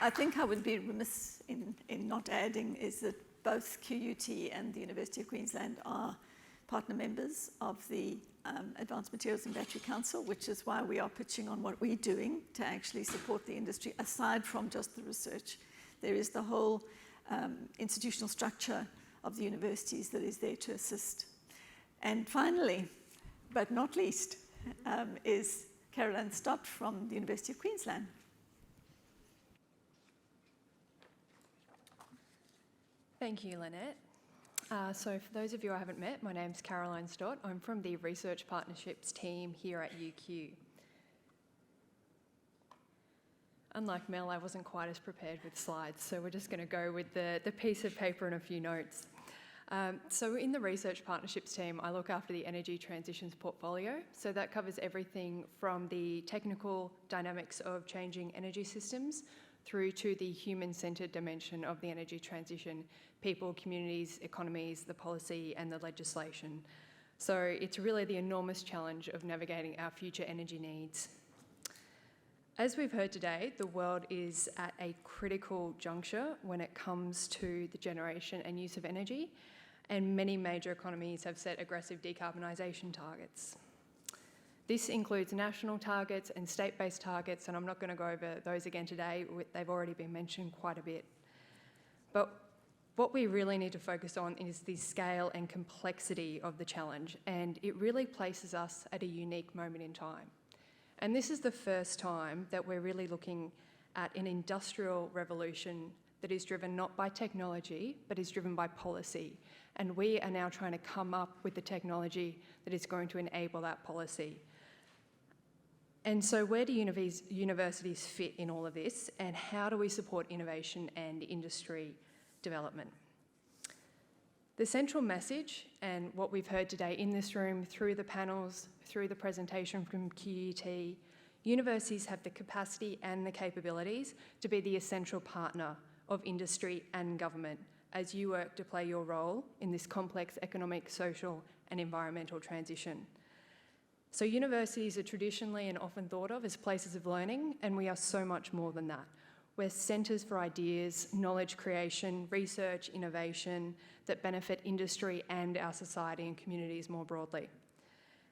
I think I would be remiss in not adding is that both QUT and the University of Queensland are partner members of the Advanced Materials and Battery Council, which is why we are pitching on what we're doing to actually support the industry, aside from just the research. There is the whole institutional structure of the universities that is there to assist. And finally, but not least, is Caroline Stott from the University of Queensland. Thank you, Lynette. So for those of you I haven't met, my name's Caroline Stott. I'm from the Research Partnerships team here at UQ. Unlike Mel, I wasn't quite as prepared with slides, so we're just going to go with the piece of paper and a few notes. So in the Research Partnerships team, I look after the energy transitions portfolio. So that covers everything from the technical dynamics of changing energy systems through to the human-centred dimension of the energy transition, people, communities, economies, the policy and the legislation. So it's really the enormous challenge of navigating our future energy needs. As we've heard today, the world is at a critical juncture when it comes to the generation and use of energy, and many major economies have set aggressive decarbonisation targets. This includes national targets and state-based targets, and I'm not going to go over those again today. They've already been mentioned quite a bit. But what we really need to focus on is the scale and complexity of the challenge, and it really places us at a unique moment in time. And this is the first time that we're really looking at an industrial revolution that is driven not by technology, but is driven by policy. And we are now trying to come up with the technology that is going to enable that policy. And so where do universities fit in all of this, and how do we support innovation and industry development? The central message, and what we've heard today in this room, through the panels, through the presentation from QUT, universities have the capacity and the capabilities to be the essential partner of industry and government as you work to play your role in this complex economic, social and environmental transition. So universities are traditionally and often thought of as places of learning, and we are so much more than that. We're centres for ideas, knowledge creation, research, innovation that benefit industry and our society and communities more broadly.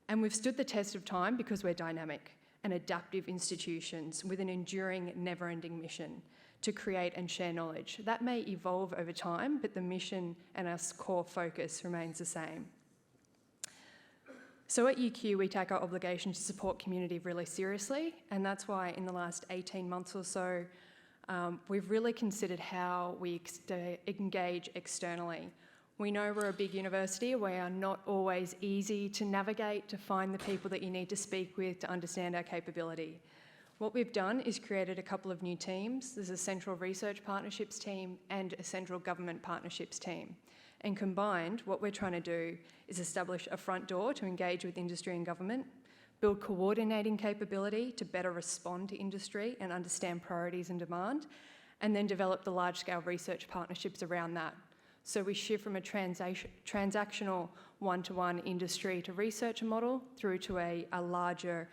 And we've stood the test of time because we're dynamic and adaptive institutions with an enduring, never-ending mission to create and share knowledge. That may evolve over time, but the mission and our core focus remains the same. So at UQ, we take our obligation to support community really seriously, and that's why in the last 18 months or so, we've really considered how we engage externally. We know we're a big university. We are not always easy to navigate, to find the people that you need to speak with, to understand our capability. What we've done is created a couple of new teams. There's a central research partnerships team and a central government partnerships team. And combined, what we're trying to do is establish a front door to engage with industry and government, build coordinating capability to better respond to industry and understand priorities and demand, and then develop the large-scale research partnerships around that. So we shift from a transactional one-to-one industry to researcher model through to a larger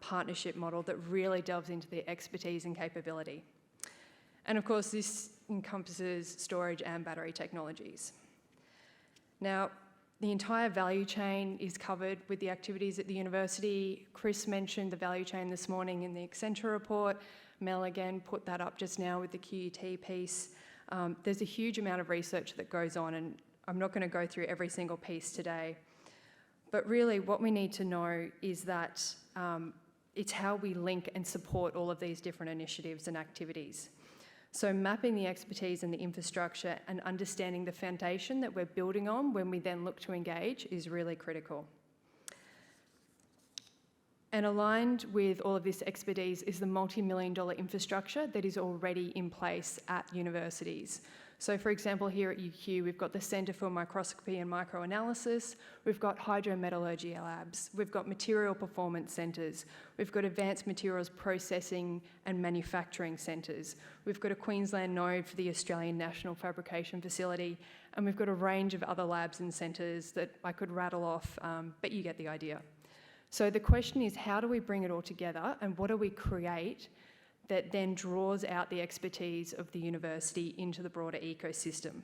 partnership model that really delves into the expertise and capability. And of course, this encompasses storage and battery technologies. Now, the entire value chain is covered with the activities at the university. Chris mentioned the value chain this morning in the Accenture report. Mel again put that up just now with the QUT piece. There's a huge amount of research that goes on, and I'm not going to go through every single piece today. But really what we need to know is that it's how we link and support all of these different initiatives and activities. So mapping the expertise and the infrastructure and understanding the foundation that we're building on when we then look to engage is really critical. And aligned with all of this expertise is the multi-million-dollar infrastructure that is already in place at universities. So for example, here at UQ, we've got the Centre for Microscopy and Microanalysis, we've got hydrometallurgy labs, we've got material performance centres, we've got advanced materials processing and manufacturing centres, we've got a Queensland node for the Australian National Fabrication Facility, and we've got a range of other labs and centres that I could rattle off, but you get the idea. So the question is, how do we bring it all together, and what do we create that then draws out the expertise of the university into the broader ecosystem.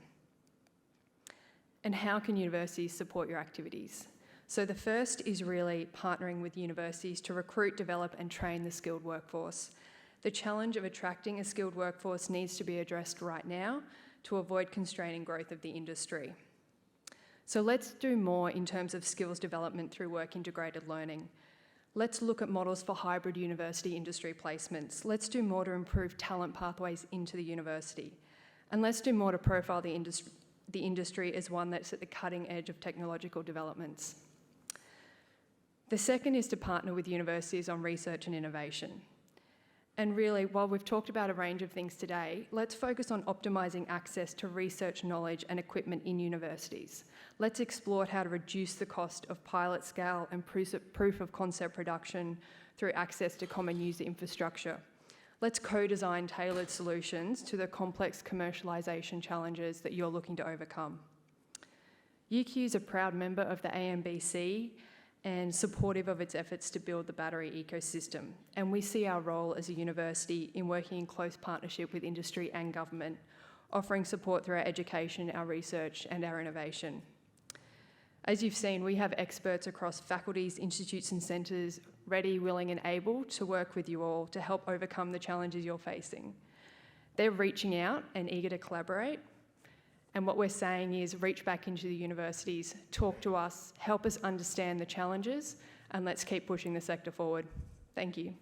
And how can universities support your activities? So the first is really partnering with universities to recruit, develop and train the skilled workforce. The challenge of attracting a skilled workforce needs to be addressed right now to avoid constraining growth of the industry. So let's do more in terms of skills development through work-integrated learning. Let's look at models for hybrid university industry placements. Let's do more to improve talent pathways into the university. And let's do more to profile the industry as one that's at the cutting edge of technological developments. The second is to partner with universities on research and innovation. And really, while we've talked about a range of things today, let's focus on optimising access to research knowledge and equipment in universities. Let's explore how to reduce the cost of pilot scale and proof of concept production through access to common user infrastructure. Let's co-design tailored solutions to the complex commercialisation challenges that you're looking to overcome. UQ is a proud member of the AMBC and supportive of its efforts to build the battery ecosystem. And we see our role as a university in working in close partnership with industry and government, offering support through our education, our research and our innovation. As you've seen, we have experts across faculties, institutes and centres ready, willing and able to work with you all to help overcome the challenges you're facing. They're reaching out and eager to collaborate. And what we're saying is reach back into the universities, talk to us, help us understand the challenges, and let's keep pushing the sector forward. Thank you.